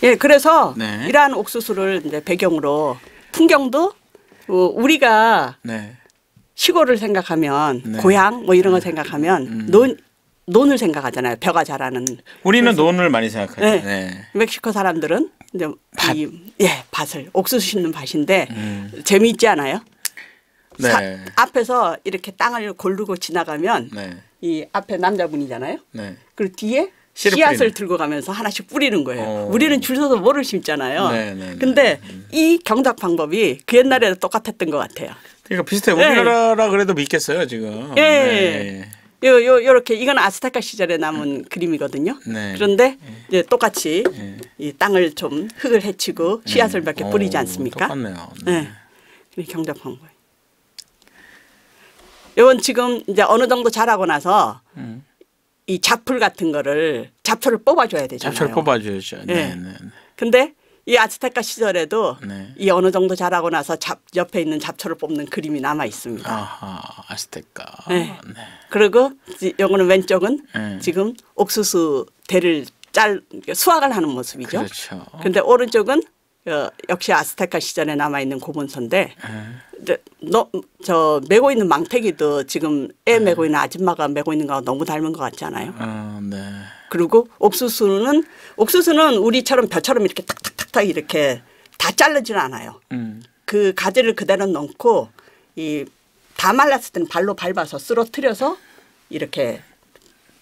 예, 그래서 네. 이러한 옥수수를 이제 배경으로 풍경도 우리가 네. 시골을 생각하면 네. 고향 뭐 이런 거 생각하면 논을 생각하잖아요. 벼가 자라는. 우리는 논을 많이 생각하죠. 네. 네. 멕시코 사람들은 이제 밭. 밭을 옥수수 심는 밭인데 재미있지 않아요? 네. 앞에서 이렇게 땅을 고르고 지나가면 네. 이 앞에 남자분이잖아요. 네. 그리고 뒤에 씨를 씨앗을 뿌리는. 들고 가면서 하나씩 뿌리는 거예요. 우리는 줄 서서 뭐를 심잖아요. 네, 네, 네. 근데 이 경작 방법이 그 옛날에도 똑같았던 것 같아요. 그러니까 비슷해요. 우리나라라 그래도 믿겠어요 지금. 예. 네. 요렇게 이건 아스테카 시절에 남은 그림이거든요. 네. 그런데 이제 똑같이 이 땅을 좀 흙을 헤치고 씨앗을 몇 개 뿌리지 않습니까? 똑같네요. 네. 네. 경작 방법. 이건 지금 이제 어느 정도 자라고 나서 이 잡풀 같은 거를 잡초를 뽑아줘야 되잖아요. 잡초를 뽑아줘야죠. 네. 네. 네. 근데 이 아스테카 시절에도 네. 이 어느 정도 자라고 나서 옆에 있는 잡초를 뽑는 그림이 남아 있습니다. 아하, 아스테카. 네. 네. 그리고 요거는 왼쪽은 네. 지금 옥수수 대를 수확을 하는 모습이죠. 그렇죠. 근데 오른쪽은 역시 아스테카 시절에 남아 있는 고문서인데 저 메고 있는 망태기도 지금 애 메고 있는 아줌마가 메고 있는 거하고 너무 닮은 것 같지 않아요? 네. 그리고 옥수수는 우리처럼 벼처럼 이렇게 탁탁탁탁 이렇게 다 자르지는 않아요. 그 가지를 그대로 넣고 다 말랐을 때는 발로 밟아서 쓰러뜨려서 이렇게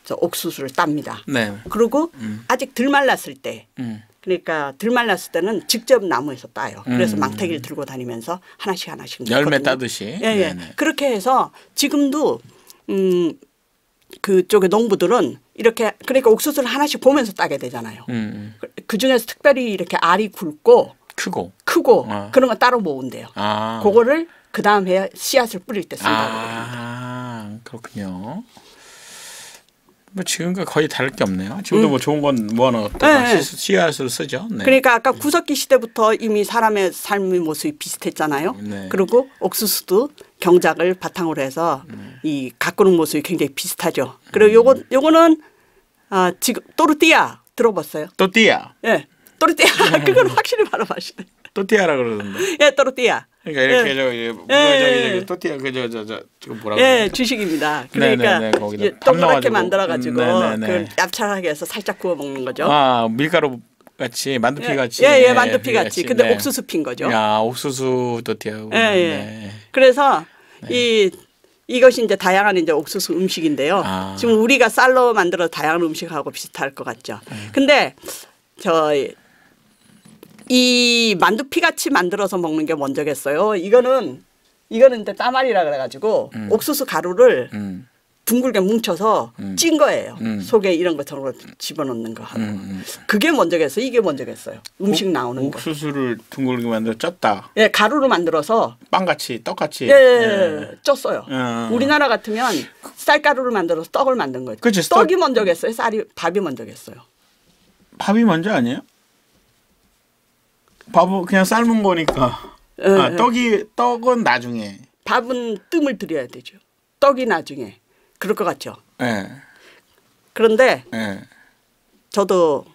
저 옥수수를 땁니다. 네. 그리고 아직 덜 말랐을 때 그러니까 덜 말랐을 때는 직접 나무에서 따요. 그래서 망태기를 들고 다니면서 하나씩 열매 넣거든요. 따듯이. 예. 그렇게 해서 지금도 그쪽의 농부들은 이렇게 그러니까 옥수수를 하나씩 보면서 따게 되잖아요. 그중에서 특별히 이렇게 알이 굵고 크고 그런 거 따로 모은대요. 그거를 그다음 해 씨앗을 뿌릴 때 쓴다고. 그렇군요. 뭐 지금과 거의 다를 게 없네요. 지금도 뭐 좋은 건 모아놓았다가 씨앗으로 쓰죠. 네. 그러니까 아까 구석기 시대부터 이미 사람의 삶의 모습이 비슷했잖아요. 네. 그리고 옥수수도 경작을 바탕으로 해서 이 가꾸는 모습이 굉장히 비슷하죠. 그리고 요거는 지금 또르띠아 들어봤어요? 또띠아. 예, 또르띠아. 그건 확실히 발음하시네. 또띠아라 그러던데. 예, 또르띠아. 그러니까 이렇게 저기 또띠아 지금 뭐라고? 예, 주식입니다. 그러니까 동그랗게 만들어가지고 그걸 얍삽하게 해서 살짝 구워 먹는 거죠. 밀가루 같이 만두피 같이. 예, 만두피 같이. 근데 옥수수 핀 거죠. 옥수수 또띠아. 그래서 이것이 이제 다양한 이제 옥수수 음식인데요. 지금 우리가 쌀로 만들어 다양한 음식하고 비슷할 것 같죠. 근데 이 만두피 같이 만들어서 먹는 게 먼저겠어요. 이거는 이제 따말이라 그래가지고 옥수수 가루를 둥글게 뭉쳐서 찐 거예요. 속에 이런 것처럼 집어넣는 거 하고. 그게 먼저겠어요. 이게 먼저겠어요. 음식 나오는 거. 옥수수를 둥글게 만들어 쪘다. 예, 가루로 만들어서 빵같이 떡같이. 쪘어요. 우리나라 같으면 쌀가루를 만들어서 떡을 만든 거죠. 그치, 떡이 먼저겠어요. 밥이 먼저겠어요. 밥이 먼저 아니에요? 밥은 그냥 삶은 거니까. 떡은 나중에. 밥은 뜸을 들여야 되죠. 떡이 나중에. 그럴 것 같죠. 네. 그런데 저도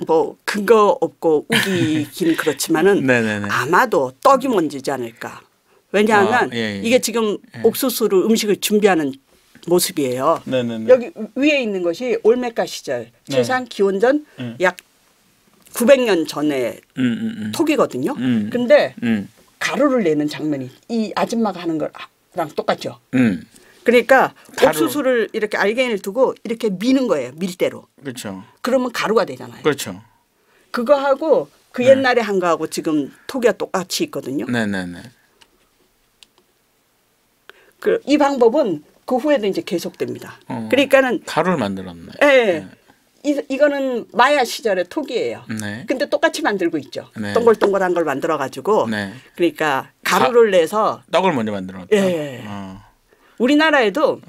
뭐 근거 없고 우기긴 그렇지만은 아마도 떡이 먼저지 않을까. 왜냐하면 이게 지금 옥수수를 음식을 준비하는 모습이에요. 여기 위에 있는 것이 올메카 시절 최소한 기원전 약 900년 전에 톡이거든요. 근데 가루를 내는 장면이 이 아줌마가 하는 거랑 똑같죠. 그러니까 옥수수를 이렇게 알갱이를 두고 이렇게 미는 거예요. 밀대로. 그렇죠. 그러면 가루가 되잖아요. 그렇죠. 그거하고 그 옛날에 한 거하고 지금 톡이 똑같이 있거든요. 이 방법은 그 후에도 이제 계속됩니다. 그러니까는 가루를 만들었네. 예. 이거는 마야 시절의 톡이에요. 근데 똑같이 만들고 있죠. 동글동글한 걸 만들어 가지고 그러니까 가루를 내서 떡을 먼저 만들었다. 우리나라에도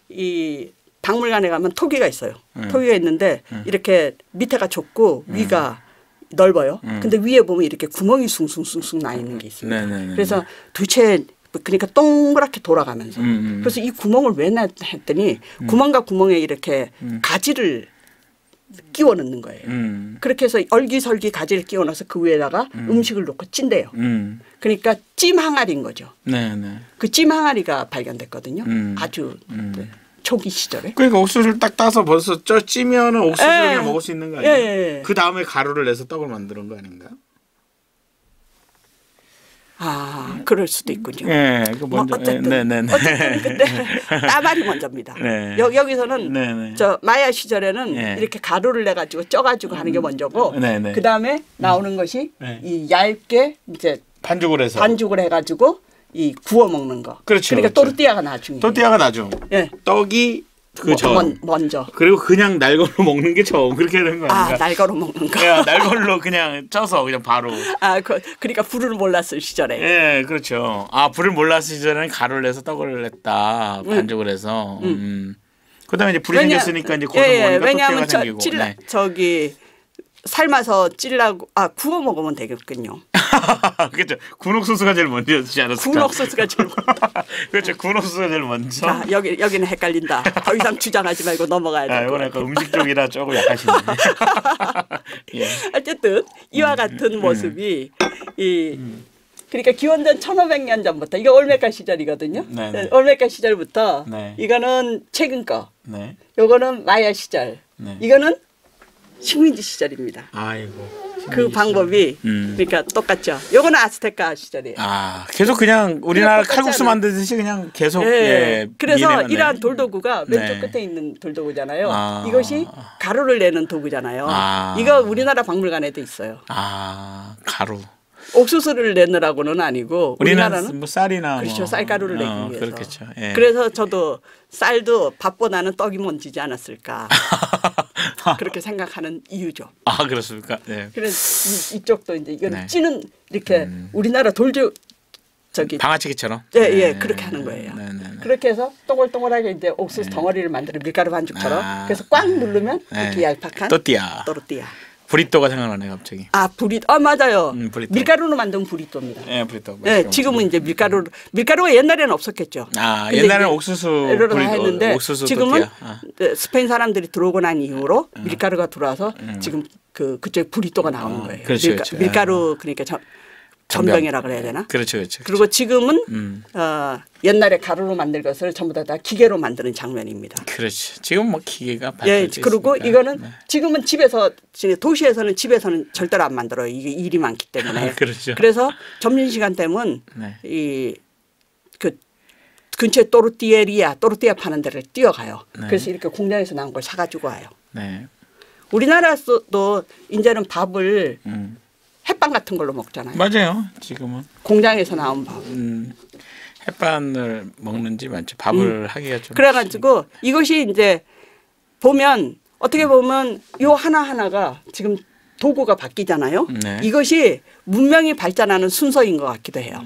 이 박물관에 가면 토기가 있어요. 토기가 있는데 이렇게 밑에가 좁고 위가 넓어요. 근데 위에 보면 이렇게 구멍이 숭숭숭숭 나 있는 게 있습니다. 그래서 도대체 그러니까 동그랗게 돌아가면서. 그래서 이 구멍을 왜 냈 했더니 구멍과 구멍에 이렇게 가지를 끼워 넣는 거예요. 그렇게 해서 얼기설기 가지를 끼워 넣어서 그 위에다가 음식을 놓고 찐대요. 그러니까 찜 항아리인 거죠. 네네. 그 찜 항아리가 발견됐거든요. 아주 초기 시절에. 그러니까 옥수수를 딱 따서 벌써 찌면은 옥수수를 그냥 먹을 수 있는 거 아니에요? 예. 그 다음에 가루를 내서 떡을 만드는 거 아닌가? 아, 그럴 수도 있군요. 예, 그 먼저. 어쨌든, 네네네. 어쨌든 그때 따발이 먼저입니다. 네. 여기서는 네네. 저 마야 시절에는 네. 이렇게 가루를 내 가지고 쪄가지고 하는 게 먼저고, 네네. 그 다음에 나오는 것이 네. 이 얇게 이제 반죽을 해서. 반죽을 해가지고 이 구워 먹는 거. 그렇죠. 그러니까 그렇죠. 또르띠아가 나중에. 또띠아가 나죠. 예. 떡이 그 전. 먼저. 그리고 그냥 날걸로 먹는 게 처음 그렇게 되는 거 아닌가? 아, 날거로 먹는 거. 야, 날걸로 그냥 쪄서 그냥 바로. 아, 그러니까 불을 몰랐을 시절에. 예, 그렇죠. 아, 불을 몰랐을 시절에는 가루를 내서 떡을 냈다. 반죽을 해서. 그다음에 이제 불이 생겼으니까 이제 고소 먹으니까 왜냐하면 또띠아가 생기고. 네. 저기 삶아서 찔라고 구워 먹으면 되겠군요. 그렇죠. 군옥소스가 제일 먼저지 않았을까? 군옥소스가 제일 그렇죠. 군옥소스가 제일 먼저. 자, 여기는 헷갈린다. 더 이상 주장하지 말고 넘어가야 돼. 이건 약간 음식 쪽이라 조금 약하시네. 예. 어쨌든 이와 같은 모습이 그러니까 기원전 1500년 전부터 이거 올메카 시절이거든요. 네네. 올메카 시절부터 네. 이거는 최근 거. 네. 요거는 마야 시절. 네. 이거는 식민지 시절입니다. 아이고. 그 방법이 그러니까 똑같죠. 요거는 아스테카 시절이에요. 아, 계속 그냥 우리나라 칼국수 만드듯이 그냥 계속. 네. 예, 그래서 미네만, 네. 이러한 돌도구가 왼쪽 네. 끝에 있는 돌도구잖아요. 아. 이것이 가루를 내는 도구잖아요. 아. 이거 우리나라 박물관에도 있어요. 아, 가루. 옥수수를 내느라고는 아니고 우리나라는 우리나라는 뭐 쌀이나 그렇죠. 뭐. 쌀가루를 내기 위해서. 그렇겠죠. 예. 그래서 저도 쌀도 밥보다는 떡이 먼지지 않았을까 그렇게 생각하는 이유죠. 아, 그렇습니까? 네. 그래서 이쪽도 이제 이건 네. 찌는 이렇게 우리나라 돌조 저기 방아찌개처럼. 예, 그렇게 하는 거예요. 네. 그렇게 해서 동글동글하게 이제 옥수수 덩어리를 만들어 밀가루 반죽처럼. 아. 그래서 꽉 누르면 네. 이렇게 얄팍한 또띠아. 또르띠아. 브리또가 생각나네 갑자기. 아, 맞아요. 브리또. 밀가루로 만든 브리또입니다. 예, 브리또. 네, 지금은 이제 밀가루가 옛날에는 없었겠죠. 아, 근데 옛날에는 이제 옥수수 이러다 했는데 옥수수 지금은 또띠아. 아. 스페인 사람들이 들어오고 난 이후로 밀가루가 들어와서 지금 그쪽에 브리또가 나오는 거예요. 그렇죠, 그렇죠. 밀가루 그러니까 전병이라 그래야 되나? 그렇죠. 그리고 지금은 옛날에 가루로 만든 것을 전부 다 기계로 만드는 장면입니다. 그렇지. 지금 뭐 기계가 예, 발달돼 그리고 있으니까. 이거는 네. 지금은 도시에서는 집에서는 절대로 안 만들어요. 이게 일이 많기 때문에. 그렇죠. 그래서 점심시간 되면 네. 그 근처에 또르띠아 파는 데를 뛰어가요. 네. 그래서 이렇게 공장에서 나온 걸 사가지고 와요. 네. 우리나라도 이제는 밥을 햇반 같은 걸로 먹잖아요. 맞아요. 지금은 공장에서 나온 밥. 햇반을 먹는지 많죠. 밥을 하기가 좀. 그래가지고 이것이 이제 보면 어떻게 보면 요 하나하나가 지금 도구가 바뀌잖아요. 네. 이것이 문명이 발전하는 순서인 것 같기도 해요.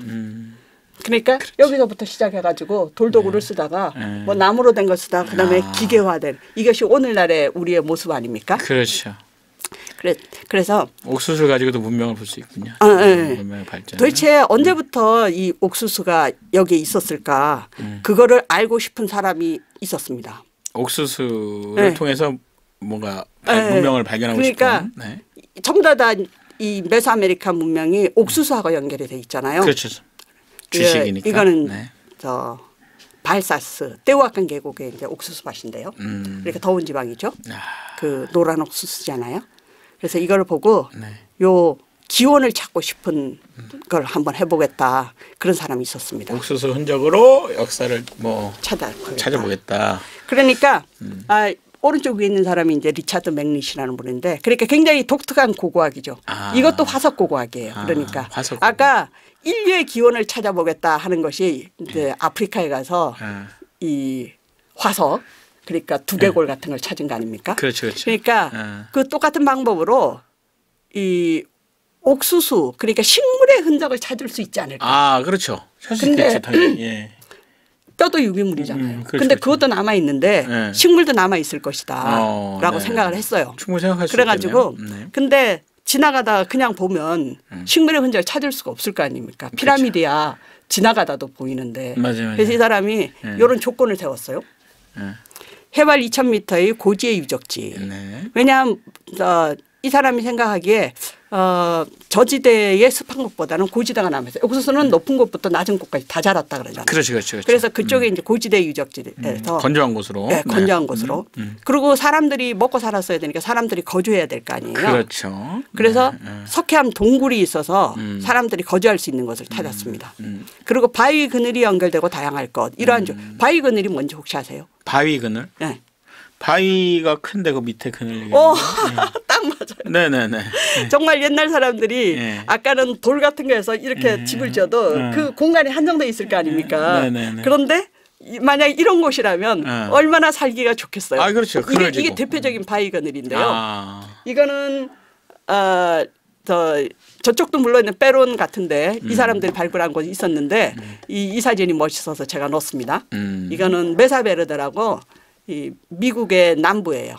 그러니까 여기서부터 시작해가지고 돌도구를 쓰다가 네. 뭐 나무로 된 걸 쓰다가 그다음에 기계화된 이것이 오늘날의 우리의 모습 아닙니까? 그렇죠. 그래서 옥수수를 가지고도 문명을 볼 수 있군요. 네. 문명의 발전. 도대체 언제부터 이 옥수수가 여기에 있었을까? 그거를 알고 싶은 사람이 있었습니다. 옥수수를 네. 통해서 뭔가 네. 문명을 발견하고 그러니까 싶은. 네. 전부 다 이 메소아메리카 문명이 옥수수하고 연결이 돼 있잖아요. 그렇죠. 주식이니까. 이거는 네. 저 발사스 테오아칸 계곡의 이제 옥수수 밭인데요. 그러니까 더운 지방이죠. 그 노란 옥수수잖아요. 그래서 이걸 보고 네. 요 기원을 찾고 싶은 걸 한번 해보겠다 그런 사람이 있었습니다. 옥수수 흔적으로 역사를 뭐 찾아보겠다. 그러니까 오른쪽 위에 있는 사람이 이제 리차드 맥릿이라는 분인데 그러니까 굉장히 독특한 고고학이죠. 이것도 화석 고고학이에요. 그러니까 화석 고고학. 아까 인류의 기원을 찾아보겠다 하는 것이 이제 아프리카에 가서 이 화석 그러니까 두개골 같은 걸 찾은 거 아닙니까? 그렇죠, 그렇죠. 그러니까 그 똑같은 방법으로 이 옥수수 그러니까 식물의 흔적을 찾을 수 있지 않을까? 아, 그렇죠. 근데 예. 뼈도 유기물이잖아요. 그렇죠, 근데 그렇죠. 그것도 남아 있는데 네. 식물도 남아 있을 것이다라고 네. 생각을 했어요. 충분히 생각할 수 그래가지고 있겠네요. 네. 근데 지나가다가 그냥 보면 식물의 흔적을 찾을 수가 없을 거 아닙니까? 피라미드야 지나가다도 보이는데 맞아요. 그래서 이 사람이 이런 조건을 세웠어요. 해발 2,000m의 고지의 유적지. 왜냐하면 이 사람이 생각하기에 저지대의 습한 곳보다는 고지대가 남아서 옥수수는 높은 곳부터 낮은 곳까지 다 자랐다 그러잖아요. 그렇죠, 그렇죠. 그래서 그쪽에 이제 고지대 유적지에서 건조한 곳으로. 네, 건조한 곳으로. 그리고 사람들이 먹고 살았어야 되니까 사람들이 거주해야 될 거 아니에요. 그렇죠. 그래서 석회암 동굴이 있어서 사람들이 거주할 수 있는 곳을 찾았습니다. 그리고 바위 그늘이 연결되고 다양할 것. 이러한 바위 그늘이 뭔지 혹시 아세요? 바위 그늘? 네. 바위가 큰데 그 밑에 그늘. 딱 맞아요. 네네네. 정말 옛날 사람들이 아까는 돌 같은 거에서 이렇게 집을 지어도 그 공간이 한정돼 있을 거 아닙니까? 그런데 만약 이런 곳이라면 얼마나 살기가 좋겠어요. 아, 그렇죠. 이게 대표적인 바위 그늘인데요. 이거는 저쪽도 물론 빼론 같은데 이 사람들이 발굴한 곳이 있었는데 이 사진이 멋있어서 제가 넣었습니다. 이거는 메사베르데라고 이 미국의 남부예요.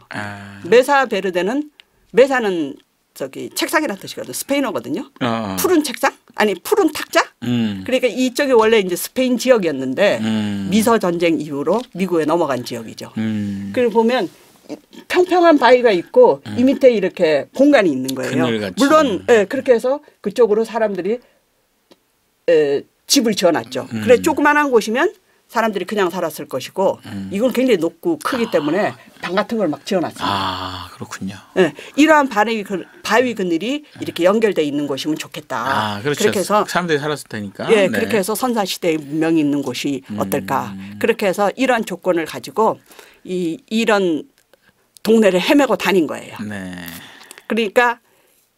메사베르데는 메사는 저기 책상이라는 뜻이거든요. 스페인어거든요. 푸른 책상? 아니 푸른 탁자? 그러니까 이쪽이 원래 이제 스페인 지역이었는데 미서 전쟁 이후로 미국에 넘어간 지역이죠. 그리고 보면 평평한 바위가 있고 이 밑에 이렇게 공간이 있는 거예요. 물론 그렇게 해서 그쪽으로 사람들이 집을 지어놨죠. 그래 조그만한 곳이면 사람들이 그냥 살았을 것이고 이건 굉장히 높고 크기 때문에 방 같은 걸 막 지어놨습니다. 아, 그렇군요. 네, 이러한 바위 그늘이 이렇게 연결돼 있는 곳이면 좋겠다. 아, 그렇죠. 그렇게 해서 사람들이 살았을 테니까. 예, 그렇게 해서 선사 시대의 문명이 있는 곳이 어떨까. 그렇게 해서 이러한 조건을 가지고 이런 동네를 헤매고 다닌 거예요. 네. 그러니까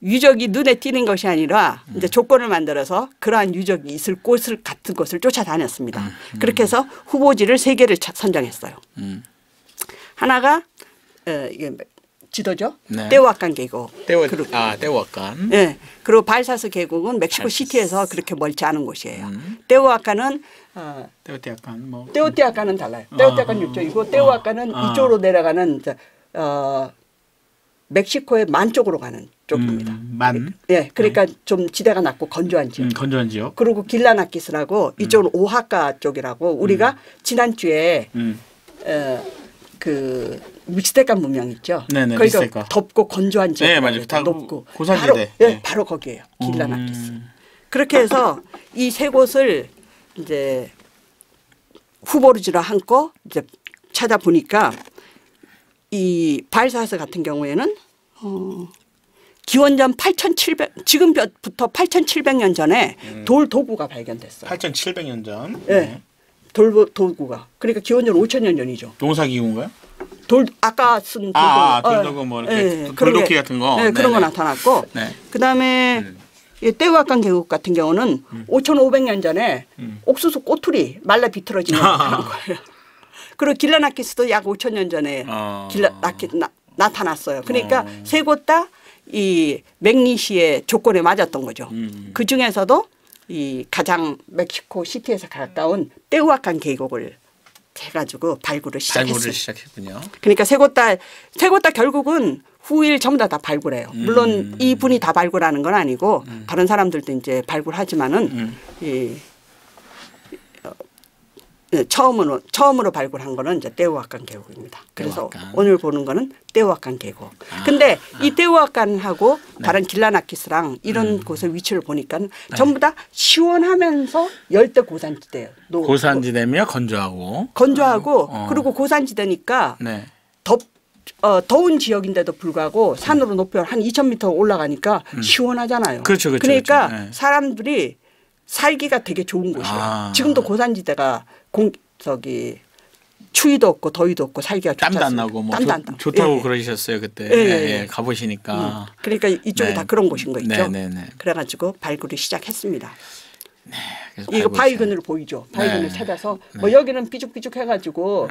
유적이 눈에 띄는 것이 아니라 이제 조건을 만들어서 그러한 유적이 있을 곳을 같은 곳을 쫓아다녔습니다. 그렇게 해서 후보지를 3개를 선정했어요. 하나가 이게 지도죠. 네. 테오티아칸 계곡. 테오티아칸. 네. 그리고 발사스 계곡은 멕시코 시티에서 그렇게 멀지 않은 곳이에요. 테오티아칸은 테오티아칸 뭐. 테오티아칸은 달라요. 테오티아칸 육쪽이고 테오티아칸은 이쪽으로 내려가는 멕시코의 만 쪽으로 가는 쪽입니다. 만. 예, 그러니까 좀 지대가 낮고 건조한 지역. 건조한 지역. 그리고 길라나키스라고 이쪽은 오하카 쪽이라고 우리가 지난주에 그 미스테칸 문명 있죠. 네네. 그러니까 미스테카. 덥고 건조한 지역. 네, 맞아요. 다 높고 고산지대. 바로 거기에요. 길라나키스. 그렇게 해서 이 3곳을 이제 후보지로 한거 이제 찾아보니까 이 발사스 같은 경우에는 기원전 8,700 지금부터 8,700년 전에 돌 도구가 발견됐어요. 8,700년 전. 네. 도구가. 그러니까 기원전 5,000년 전이죠. 농사기구인가요? 아까 쓴 도구. 돌도구 뭐 이렇게 돌도끼 같은 거. 네, 그런 거 나타났고. 네. 그다음에 테오티아칸 계곡 같은 경우는 5,500년 전에 옥수수 꼬투리 말라 비틀어진 거 나타난 거예요. 그리고 길라나키스도 약 5,000년 전에 나타났어요. 그러니까 3곳 다 이 맥니시의 조건에 맞았던 거죠. 그 중에서도 이 가장 멕시코 시티에서 가까운 테오티아칸 계곡을 해가지고 발굴을 시작했군요. 그러니까 3곳 다 결국은 후일 전부 다 발굴해요. 물론 이 분이 다 발굴하는 건 아니고 다른 사람들도 이제 발굴하지만은 처음으로 발굴한 거는 이제 테오티아칸 계곡입니다. 그래서 오늘 보는 거는 테오티아칸 계곡. 근데 이 테오티아칸하고 다른 길라나키스랑 이런 곳의 위치를 보니까 전부 다 시원하면서 열대 고산지대예요. 고산지대며 건조하고. 그리고 고산지대니까 더운 지역인데도 불구하고 산으로 높여 한 2,000m 올라가니까 시원하잖아요. 그렇죠. 그러니까 그렇죠. 사람들이 살기가 되게 좋은 곳이에요. 지금도 고산지대가 추위도 없고 더위도 없고 살기가 좋지 땀도 안 나고 뭐 좋다고 그러셨어요 그때. 가보시니까. 그러니까 이쪽이 다 그런 곳인 거 있죠. 네네네. 그래가지고 발굴을 시작했습니다. 네. 이거 바위 그늘 보이죠. 바위 그늘 찾아서 뭐 여기는 삐죽삐죽 해가지고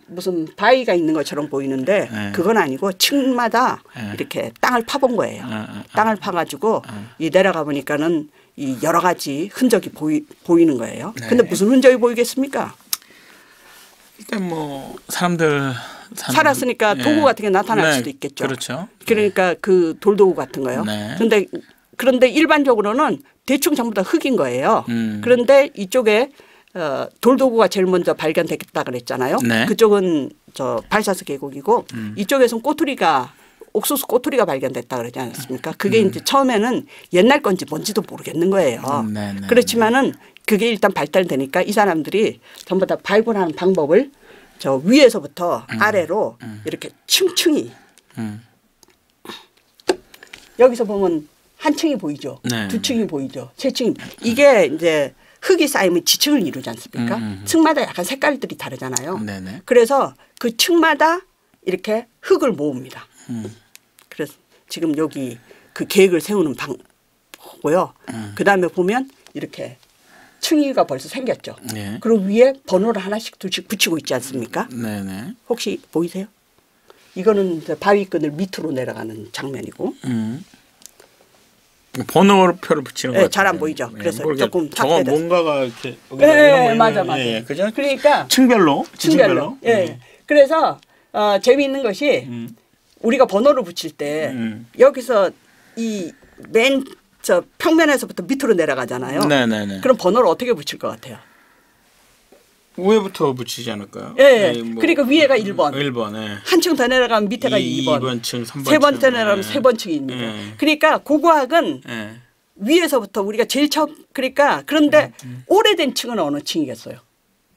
무슨 바위가 있는 것처럼 보이는데 그건 아니고 층마다 이렇게 땅을 파본 거예요. 땅을 파가지고 이 내려가 보니까는 이 여러 가지 흔적이 보이는 거예요. 근데 무슨 흔적이 보이겠습니까? 일단 뭐 사람들 살았으니까 도구 같은 게 나타날 수도 있겠죠. 그렇죠. 그러니까 그 돌도구 같은 거요. 그런데 일반적으로는 대충 전부 다 흙인 거예요. 그런데 이쪽에 돌도구가 제일 먼저 발견됐다 그랬잖아요. 네. 그쪽은 저 발사스 계곡이고 이쪽에서는 꼬투리가 옥수수 꼬투리가 발견됐다 그러지 않았습니까? 그게 이제 처음에는 옛날 건지 뭔지도 모르겠는 거예요. 그렇지만은 그게 일단 발달되니까 이 사람들이 전부 다 발굴하는 방법을 저 위에서부터 아래로 이렇게 층층이 여기서 보면 한 층이 보이죠. 네. 두 층이 보이죠. 세 층이 이게 이제 흙이 쌓이면 지층을 이루지 않습니까? 층마다 약간 색깔들이 다르잖아요. 네네. 그래서 그 층마다 이렇게 흙을 모읍니다. 그래서 지금 여기 그 계획을 세우는 방고요. 그다음에 보면 이렇게 층위가 벌써 생겼죠. 네. 그리고 위에 번호를 하나씩 둘씩 붙이고 있지 않습니까? 네네. 혹시 보이세요? 이거는 이제 바위끈을 밑으로 내려가는 장면이고. 번호표를 붙이는 거 네, 같아요. 잘 안 보이죠. 그래서 조금 저거 확대돼서. 뭔가가 이렇게 네, 맞아. 예, 그죠? 그러니까 층별로. 예. 그래서 재미있는 것이 우리가 번호를 붙일 때 여기서 이 맨 저 평면에서부터 밑으로 내려가잖아요. 네네네. 그럼 번호를 어떻게 붙일 것 같아요? 위에부터 붙이지 않을까요? 예. 뭐 그러니까 위에가 1번. 1번. 예. 한층 더 내려가면 밑에가 2번. 2번 층, 3번 층. 세 번째 내려가면 세 번 층입니다. 그러니까 고고학은 위에서부터 우리가 제일 처음 그러니까 그런데 오래된 층은 어느 층이겠어요?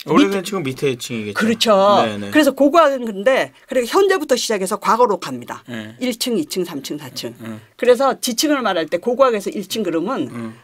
오래된 층은 밑에 층이겠죠. 그렇죠. 네네. 그래서 고고학은 근데 그러니까 현재부터 시작해서 과거로 갑니다. 네. 1층, 2층, 3층, 4층. 그래서 지층을 말할 때 고고학에서 1층 그러면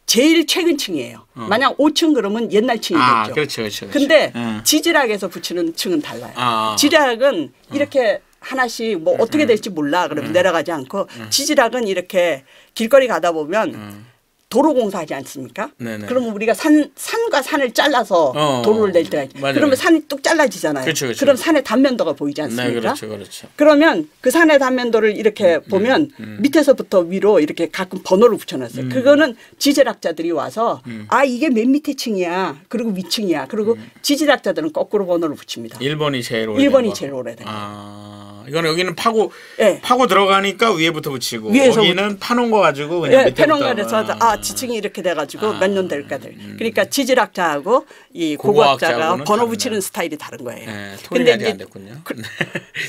제일 최근 층이에요. 만약 5층 그러면 옛날 층이겠죠. 아, 그렇죠. 근데 지질학에서 붙이는 층은 달라요. 지질학은 이렇게 하나씩 뭐 어떻게 될지 몰라 그러면 내려가지 않고 지질학은 이렇게 길거리 가다 보면 도로공사하지 않습니까? 네네. 그러면 우리가 산과 산을 잘라서 도로를 낼 때가 있죠. 그러면 산이 뚝 잘라지잖아요. 그렇죠. 그럼 산의 단면도가 보이지 않습니까? 네, 그렇죠. 그러면 그 산의 단면도를 이렇게 보면 밑에서부터 위로 이렇게 가끔 번호를 붙여놨어요. 그거는 지질학자들이 와서 아 이게 맨 밑에 층이야. 그리고 위층이야. 그리고 지질학자들은 거꾸로 번호를 붙입니다. 1번이 제일 오래된 1번이 거. 제일 오래된 거. 이거는 여기는 파고 네. 파고 들어가니까 위에부터 붙이고 위에서 여기는 파놓은 거 가지고 그냥 예, 밑에부터. 패농가에서 지층이 이렇게 돼가지고 몇 년 될까들. 그러니까 지질학자하고 이 고고학자가 고고학자하고는 번호 다르네. 붙이는 스타일이 다른 거예요. 네, 통일이 아직 안 됐군요.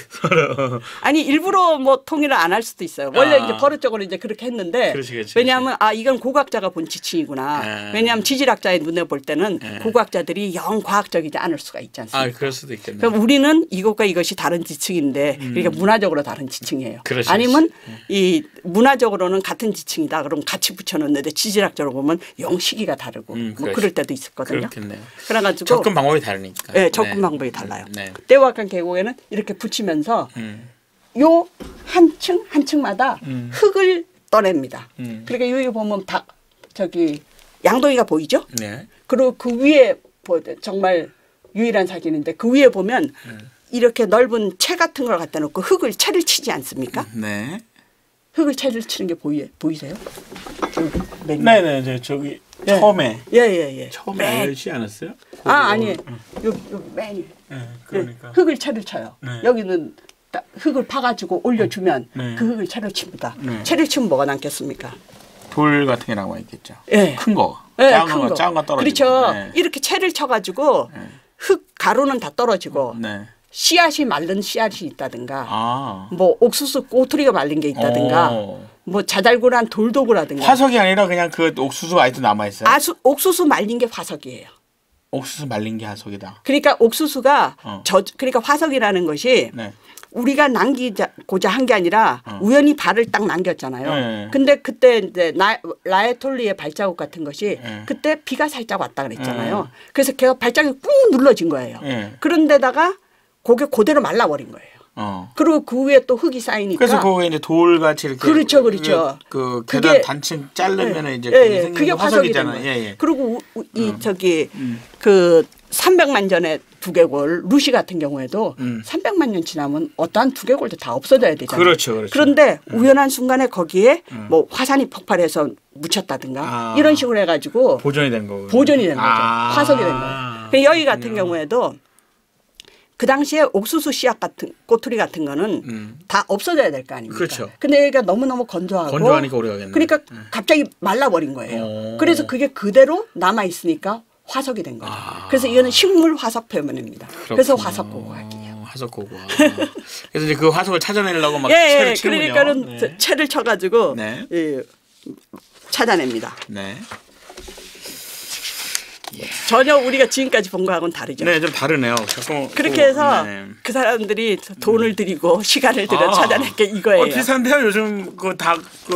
서로. 아니 일부러 뭐 통일을 안 할 수도 있어요. 원래 이제 버릇적으로 이제 그렇게 했는데 그렇지. 왜냐하면 이건 고고학자가 본 지층이구나. 왜냐하면 지질학자의 눈에 볼 때는 고고학자들이 영 과학적이지 않을 수가 있지 않습니까? 그럴 수도 있겠네요. 그럼 우리는 이것과 이것이 다른 지층인데 그러니까 문화적으로 다른 지층이에요. 그렇지, 아니면 이 문화적으로는 같은 지층이다. 그럼 같이 붙여놓는데 지질학적으로 보면 영 시기가 다르고 뭐 그럴 때도 있었거든요. 그렇겠네요. 그래가지고 접근 방법이 다르니까. 네, 접근 방법이 달라요. 네. 떼와간 계곡에는 이렇게 붙이면서 요 한 층마다 흙을 떠냅니다. 그러니까 여기 보면 저기 양동이가 보이죠? 네. 그리고 그 위에 정말 유일한 사진인데 그 위에 보면 이렇게 넓은 채 같은 걸 갖다 놓고 채를 치지 않습니까? 네. 채를 치는 게 보이세요? 네네. 저기 예. 처음에. 예. 처음에 알지 않았어요? 아니에요. 요 맨. 그러니까. 채를 쳐요. 네. 여기는 흙을 파가지고 올려주면 네. 그 흙을 채로 칩니다. 네. 채를 치면 뭐가 남겠습니까? 돌 같은 게 남아 있겠죠. 예. 큰 거. 네, 작은 거 떨어지고. 그렇죠. 네. 이렇게 채를 쳐가지고 흙 가루는 다 떨어지고 네. 씨앗이 말른 씨앗이 있다든가 뭐 뭐 옥수수 꼬투리가 말린 게 있다든가 뭐 자잘구란 돌도구라든가 화석이 아니라 그냥 그 옥수수 아직도 남아 있어요. 옥수수 말린 게 화석이에요. 옥수수 말린 게 화석이다. 그러니까 옥수수가 그러니까 화석이라는 것이 네. 우리가 남기고자 한 게 아니라 우연히 발을 딱 남겼잖아요. 네. 근데 그때 이제 라에톨리의 발자국 같은 것이 그때 비가 살짝 왔다 그랬잖아요. 그래서 걔가 발자국이 꾹 눌러진 거예요. 그런데다가 그게 그대로 말라버린 거예요. 그리고 그 위에 또 흙이 쌓이니까. 그래서 거기에 이제 돌같이 이렇게. 그렇죠. 그 계단 단층 자르면 이제 그게 화석이잖아요. 예. 그리고 그 300만 년의 두개골 루시 같은 경우에도 300만 년 지나면 어떠한 두개골도 다 없어져야 되잖아요. 그렇죠. 그런데 우연한 순간에 거기에 뭐 화산이 폭발해서 묻혔다든가 이런 식으로 해가지고 보존이 된 거고. 보존이 된 거죠. 화석이 된 거예요. 여기 같은 경우에도 그 당시에 옥수수 씨앗 같은 꼬투리 같은 거는 다 없어져야 될 거 아닙니까? 그렇죠. 근데 여기가 너무너무 건조하고 건조하니까 오래 가겠네. 그러니까 갑자기 말라버린 거예요. 그래서 그게 그대로 남아 있으니까 화석이 된 거죠. 그래서 이거는 식물 화석 표면입니다. 그래서 화석 고고학이에요. 화석 고고학. 그래서 이제 그 화석을 찾아내려고 막 예, 채를 치는군요. 그러니까는 네. 채를 쳐가지고 네. 예, 찾아냅니다. 네. 전혀 우리가 지금까지 본 거하고는 다르죠. 네, 좀 다르네요. 자꾸 그렇게 해서 네. 그 사람들이 돈을 들이고 시간을 들여 찾아낸 게 이거예요. 비슷한데요. 요즘 그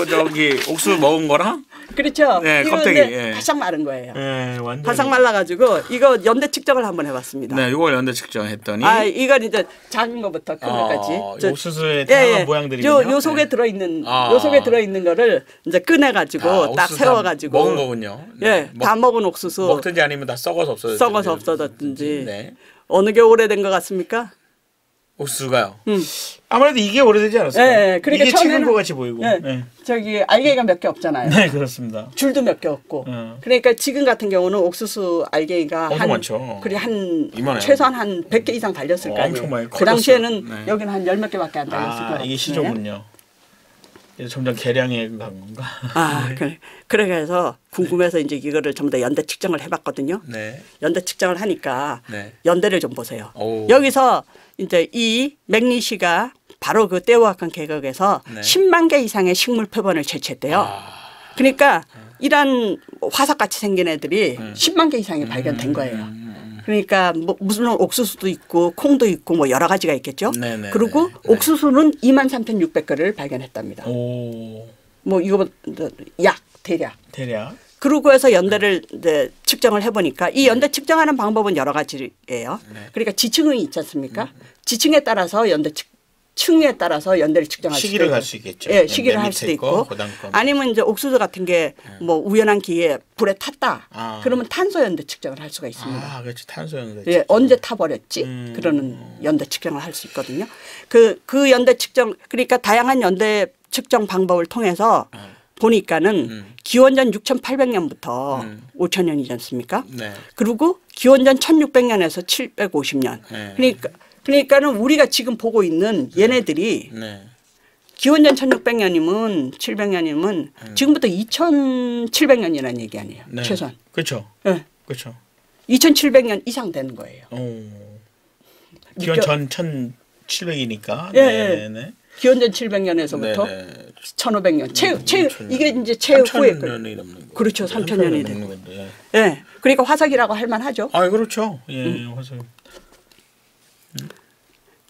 저기 옥수수 먹은 거랑? 그렇죠. 네, 이거 껍데기. 근데 예. 바싹 마른 거예요. 네, 완전. 바싹 말라가지고 이거 연대 측정을 한번 해봤습니다. 네, 이걸 연대 측정했더니. 이건 이제 작은 거부터 큰 것까지. 옥수수의 다양한 모양들이군요. 요 속에 들어있는 요 속에 들어있는 거를 이제 꺼내가지고 딱 세워가지고 먹은 거군요. 네. 다 먹은 옥수수. 먹든지 아니면 다 썩어서 없어졌든지. 썩어서 없어졌든지. 네. 어느 게 오래된 것 같습니까? 옥수수가요. 아무래도 이게 오래되지 않았을까요? 네, 그러니까 이게 최근 것 같이 보이고. 네. 네. 저기 알갱이가 몇 개 없잖아요. 네, 그렇습니다. 줄도 몇 개 없고. 그러니까 지금 같은 경우는 옥수수 알갱이가 엄청 많죠. 그래 이만해요. 최소한 한 100개 이상 달렸을 거 아니에요. 엄청 많이 그 당시에는 컸어요. 네. 여기는 한 10몇 개밖에 안 달렸을 거예요. 이게 시조군요. 이제 점점 개량해 간 건가? 그래서 궁금해서 이제 이거를 전부 다 연대 측정을 해봤거든요. 네. 연대 측정을 하니까 네. 연대를 좀 보세요. 오. 여기서 이제 이 맥리시가 바로 그 떼오학관 계곡에서 네. 10만 개 이상의 식물 표본을 채취했대요. 그러니까 이런 화석같이 생긴 애들이 10만 개 이상이 발견된 거예요. 그러니까 뭐 무슨 옥수수도 있고 콩도 있고 뭐 여러 가지가 있겠죠. 네네. 그리고 옥수수는 23,600개를 발견했답니다. 오. 뭐 이거 약 대략. 그러고 해서 연대를 이제 측정을 해보니까 이 연대 측정하는 방법은 여러 가지예요. 그러니까 지층이 있지 않습니까? 지층에 따라서 층에 따라서 연대를 측정할 수도 있고. 시기를 할 수 있겠죠. 예, 시기를 할 수도 있고. 아니면 이제 옥수수 같은 게 뭐 우연한 기회에 불에 탔다. 그러면 탄소 연대 측정을 할 수가 있습니다. 그렇지. 탄소 연대. 예, 언제 타버렸지? 그러는 연대 측정을 할 수 있거든요. 그 연대 측정 그러니까 다양한 연대 측정 방법을 통해서 보니까는 기원전 6,800년부터 5,000년이지 않습니까? 네. 그리고 기원전 1,600년에서 750년. 네. 그러니까는 우리가 지금 보고 있는 얘네들이 네. 기원전 1,600년이면 700년이면 지금부터 2,700년이라는 얘기 아니에요. 네. 최소한. 그렇죠. 네. 그렇죠. 2,700년 이상 되는 거예요. 기원 전 1,700이니까. 예, 네. 기원전 700년에서부터 1,500년. 이게 이제 최후의 그렇죠. 3,000년이 되는 건데. 예. 그러니까 화석이라고 할 만하죠. 그렇죠. 예, 화석.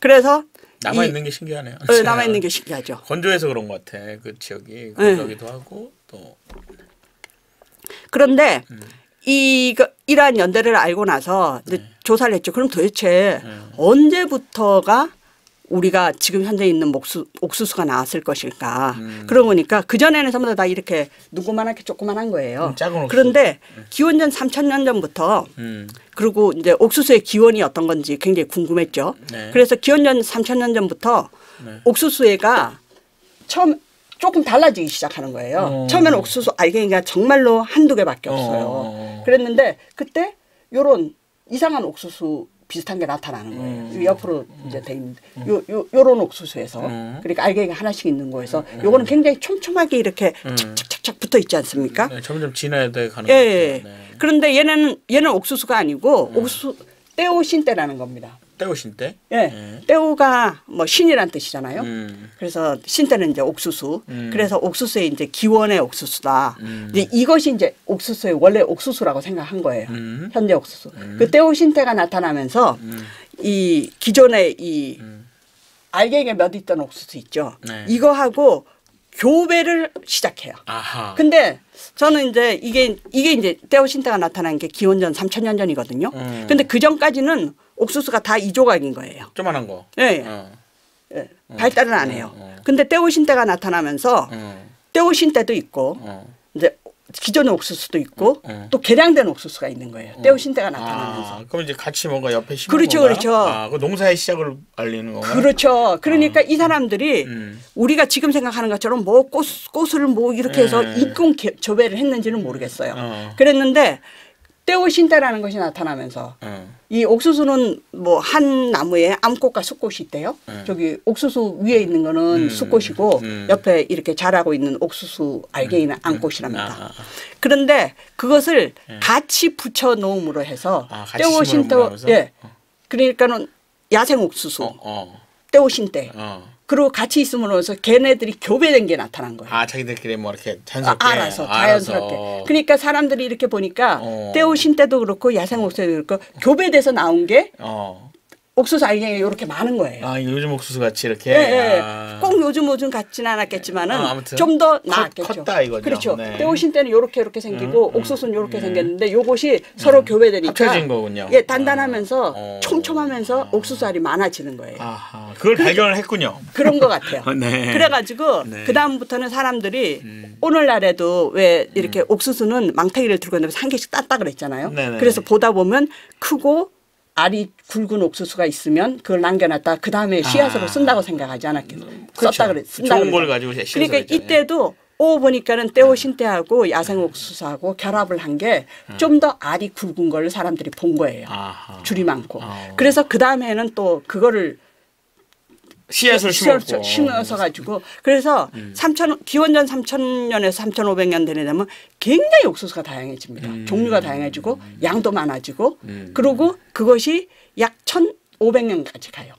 그래서 남아 있는 게 신기하네요. 남아 있는 게 신기하죠. 건조해서 그런 것 같아. 그 지역이 건조기도 하고 또. 그런데 이러한 연대를 알고 나서 이제 조사를 했죠. 그럼 도대체 언제부터가 우리가 지금 현재 있는 옥수수가 나왔을 것일까. 그러고 보니까 그전에는 전부 다 이렇게 누구만하게 조그만한 거예요. 그런데 기원전 3,000년 전부터 그리고 이제 옥수수의 기원이 어떤 건지 굉장히 궁금했죠. 네. 그래서 기원전 3,000년 전부터 옥수수애가 처음 조금 달라지기 시작하는 거예요. 처음에는 옥수수 알갱이가 정말로 한두 개밖에 없어요. 그랬는데 그때 요런 이상한 옥수수 비슷한 게 나타나는 거예요. 옆으로 이제 돼 있는데 요런 옥수수에서 그러니까 알갱이가 하나씩 있는 거에서 요거는 굉장히 촘촘하게 이렇게 착착착착 붙어 있지 않습니까? 네, 점점 진화해 가는 거죠. 네. 그런데 얘는 옥수수가 아니고 옥수수 떼오신떼라는 겁니다. 떼오신떼? 예. 떼오가 뭐 신이란 뜻이잖아요. 그래서 신떼는 이제 옥수수. 그래서 옥수수의 이제 기원의 옥수수다. 이제 이것이 이제 옥수수의 원래 옥수수라고 생각한 거예요. 현재 옥수수. 그 떼오신떼가 나타나면서 이 기존의 이 알갱이가 몇 있던 옥수수 있죠. 네. 이거하고 교배를 시작해요. 아하. 근데 저는 이제 이게 이제 떼오신떼가 나타난 게 기원전 3,000년 전이거든요. 근데 그 전까지는 옥수수가 다 이 조각인 거예요. 조만한 거. 네. 예. 발달은 안 해요. 근데 떼오신떼가 나타나면서 떼오신떼도 있고 이제 기존의 옥수수도 있고 또 개량된 옥수수가 있는 거예요. 떼오신떼가 나타나면서. 그럼 이제 같이 뭔가 옆에 심는 그렇죠, 건가요? 그렇죠. 그 농사의 시작을 알리는 건가요? 그렇죠. 그러니까 이 사람들이 우리가 지금 생각하는 것처럼 뭐 꽃을 뭐 이렇게 해서 인공 조배를 했는지는 모르겠어요. 그랬는데 떼오신대라는 것이 나타나면서 이 옥수수는 뭐 한 나무에 암꽃과 숫꽃이 있대요. 저기 옥수수 위에 있는 거는 숫꽃이고 옆에 이렇게 자라고 있는 옥수수 알갱이는 암꽃이랍니다. 그런데 그것을 같이 붙여 놓음으로 해서 떼오신대 예. 그러니까는 야생 옥수수 떼오신대 그리고 같이 있음으로써 걔네들이 교배된 게 나타난 거예요. 아, 자기들끼리 뭐 이렇게 자연스럽게. 알아서 자연스럽게. 그러니까 사람들이 이렇게 보니까 떼오신 때도 그렇고 야생 옥수수도 그렇고 교배돼서 나온 게 옥수수 알갱이 이렇게 많은 거예요. 아, 요즘 옥수수 같이 이렇게. 네, 꼭 요즘 같지는 않았겠지만은 좀 더 나았겠죠. 컸다 이거죠. 그렇죠. 네. 떼오신 때는 이렇게 생기고 옥수수는 이렇게 생겼는데 요것이 서로 교배되니까 합쳐진 거군요. 예, 단단하면서 촘촘하면서 옥수수 알이 많아지는 거예요. 아하, 그걸 발견을 했군요. 그런 것 같아요. 네. 그래가지고 그 다음부터는 사람들이 오늘날에도 왜 이렇게 옥수수는 망태기를 들고 있는데 한 개씩 땄다 그랬잖아요. 네네. 그래서 보다 보면 크고 알이 굵은 옥수수가 있으면 그걸 남겨놨다 그 다음에 씨앗으로 쓴다고 생각하지 않았겠어요. 그렇죠. 썼다 그랬. 좋은 걸 가지고 씨앗으로 그러니까 했잖아요. 이때도 보니까는 떼오신대하고 야생 옥수수하고 결합을 한 게 좀 더 알이 굵은 걸 사람들이 본 거예요. 아하. 줄이 많고. 그래서 그 다음에는 또 그거를 씨앗을 심어서 가지고 그래서 기원전 3000년에서 3500년 되면 굉장히 옥수수가 다양해집니다. 종류가 다양해지고 양도 많아지고 그리고 그것이 약 1500년까지 가요.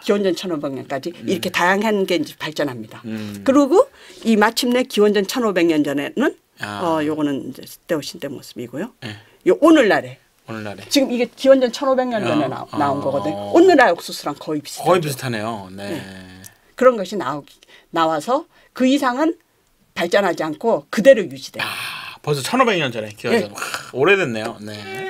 기원전 1500년까지 이렇게 다양한 게 이제 발전합니다. 그리고 이 마침내 기원전 1500년 전에는 요거는 이제 떼오신대 모습이고요. 요 오늘날에 지금 이게 기원전 1500년 전에 나온 거거든요. 오늘날 옥수수랑 거의 비슷해요. 거의 비슷하네요. 네. 네. 그런 것이 나와서 그 이상은 발전하지 않고 그대로 유지돼요. 벌써 1500년 전에 기원전. 네. 오래됐네요. 네.